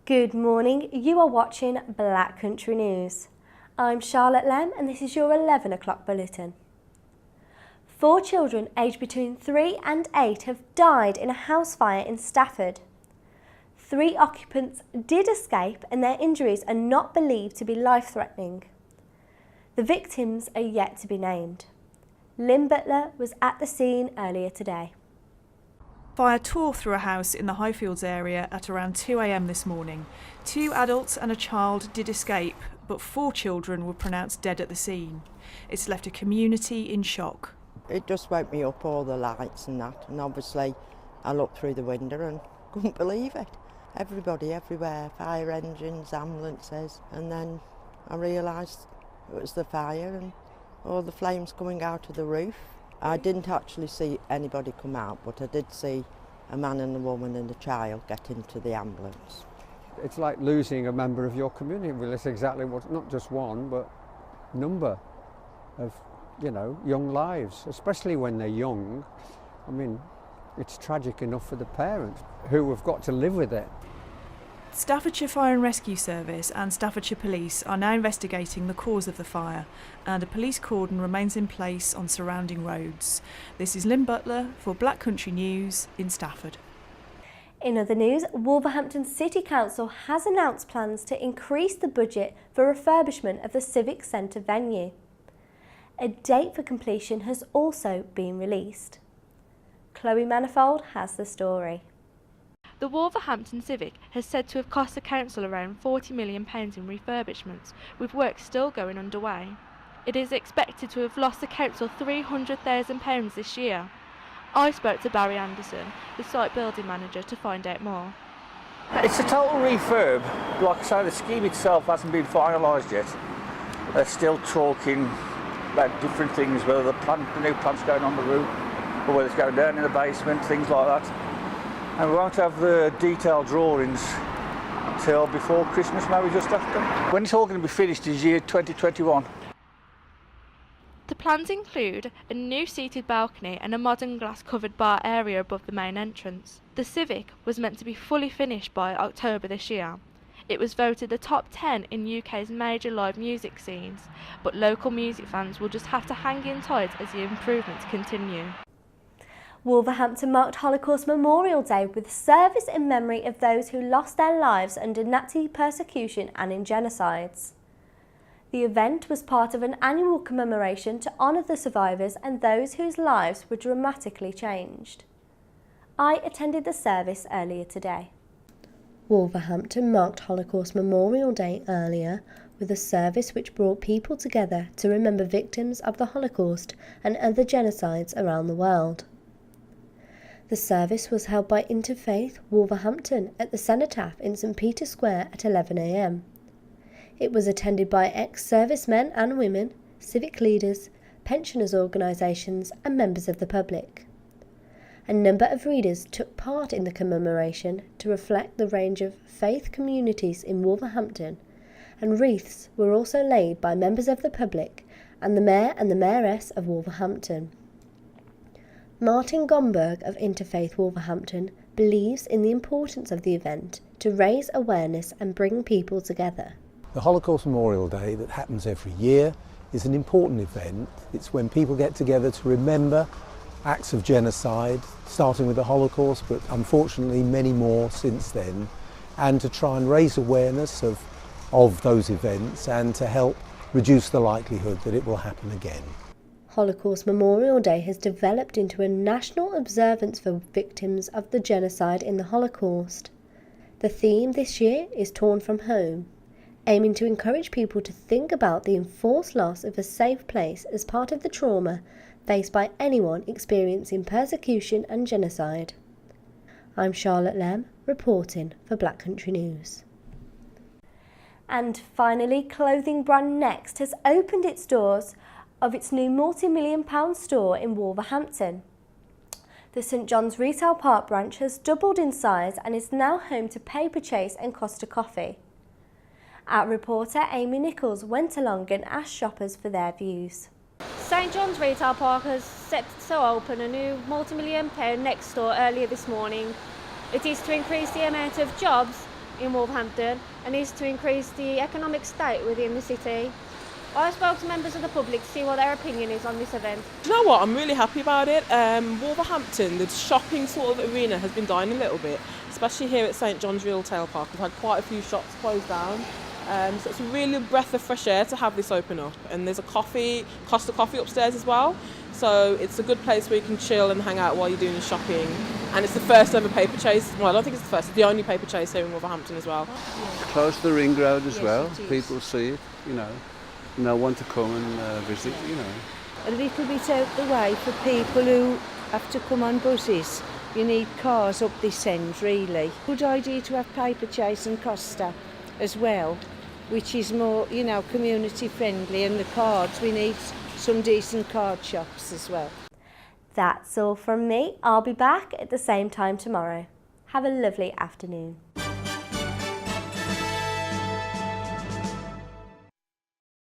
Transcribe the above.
Good morning, you are watching Black Country News. I'm Charlotte Lem and this is your 11 o'clock bulletin. 4 children aged between 3 and 8 have died in a house fire in Stafford. 3 occupants did escape and their injuries are not believed to be life-threatening. The victims are yet to be named. Lynn Butler was at the scene earlier today. Fire tore through a house in the Highfields area at around 2 a.m. this morning. 2 adults and a child did escape, but 4 children were pronounced dead at the scene. It's left a community in shock. It just woke me up, all the lights and that, and obviously I looked through the window and couldn't believe it. Everybody everywhere, fire engines, ambulances, and then I realised it was the fire and all the flames coming out of the roof. I didn't actually see anybody come out, but I did see a man and a woman and a child get into the ambulance. It's like losing a member of your community. Well, it's exactly what, not just one, but number of, young lives, especially when they're young. I mean, it's tragic enough for the parents who have got to live with it. Staffordshire Fire and Rescue Service and Staffordshire Police are now investigating the cause of the fire, and a police cordon remains in place on surrounding roads. This is Lynn Butler for Black Country News in Stafford. In other news, Wolverhampton City Council has announced plans to increase the budget for refurbishment of the Civic Centre venue. A date for completion has also been released. Chloe Manifold has the story. The Wolverhampton Civic has said to have cost the council around £40 million in refurbishments, with work still going underway. It is expected to have lost the council £300,000 this year. I spoke to Barry Anderson, the site building manager, to find out more. It's a total refurb. Like I say, the scheme itself hasn't been finalised yet. They're still talking about different things, whether the new plant's going on the roof or whether it's going down in the basement, things like that. And we won't have the detailed drawings till before Christmas, maybe just after. When it's all going to be finished is year 2021. The plans include a new seated balcony and a modern glass-covered bar area above the main entrance. The Civic was meant to be fully finished by October this year. It was voted the top 10 in UK's major live music scenes, but local music fans will just have to hang in tight as the improvements continue. Wolverhampton marked Holocaust Memorial Day with a service in memory of those who lost their lives under Nazi persecution and in genocides. The event was part of an annual commemoration to honour the survivors and those whose lives were dramatically changed. I attended the service earlier today. Wolverhampton marked Holocaust Memorial Day earlier with a service which brought people together to remember victims of the Holocaust and other genocides around the world. The service was held by Interfaith Wolverhampton at the Cenotaph in St Peter's Square at 11 a.m. It was attended by ex-servicemen and women, civic leaders, pensioners' organisations and members of the public. A number of readers took part in the commemoration to reflect the range of faith communities in Wolverhampton, and wreaths were also laid by members of the public and the Mayor and the Mayoress of Wolverhampton. Martin Gomberg of Interfaith Wolverhampton believes in the importance of the event to raise awareness and bring people together. The Holocaust Memorial Day that happens every year is an important event. It's when people get together to remember acts of genocide, starting with the Holocaust, but unfortunately many more since then, and to try and raise awareness of those events and to help reduce the likelihood that it will happen again. Holocaust Memorial Day has developed into a national observance for victims of the genocide in the Holocaust. The theme this year is Torn from Home, aiming to encourage people to think about the enforced loss of a safe place as part of the trauma faced by anyone experiencing persecution and genocide. I'm Charlotte Lem, reporting for Black Country News. And finally, clothing brand Next has opened its doors of its new multi-million-pound store in Wolverhampton. The St John's Retail Park branch has doubled in size and is now home to Paperchase and Costa Coffee. Our reporter Amy Nichols went along and asked shoppers for their views. St John's Retail Park has set to open a new multi-million-pound Next store earlier this morning. It is to increase the amount of jobs in Wolverhampton and is to increase the economic state within the city. I spoke to members of the public to see what their opinion is on this event. Do you know what? I'm really happy about it. Wolverhampton, the shopping sort of arena has been dying a little bit, especially here at St John's Retail Park. We've had quite a few shops closed down. So it's a really breath of fresh air to have this open up. And there's a Costa Coffee upstairs as well. So it's a good place where you can chill and hang out while you're doing your shopping. And it's the first ever paper chase. Well, I don't think it's the first, it's the only paper chase here in Wolverhampton as well. Close to the ring road as well. People see it, want to come and visit, A little bit out the way for people who have to come on buses. You need cars up this end, really. Good idea to have paper chase and Costa as well, which is more, community friendly, and the cards, we need some decent card shops as well. That's all from me. I'll be back at the same time tomorrow. Have a lovely afternoon.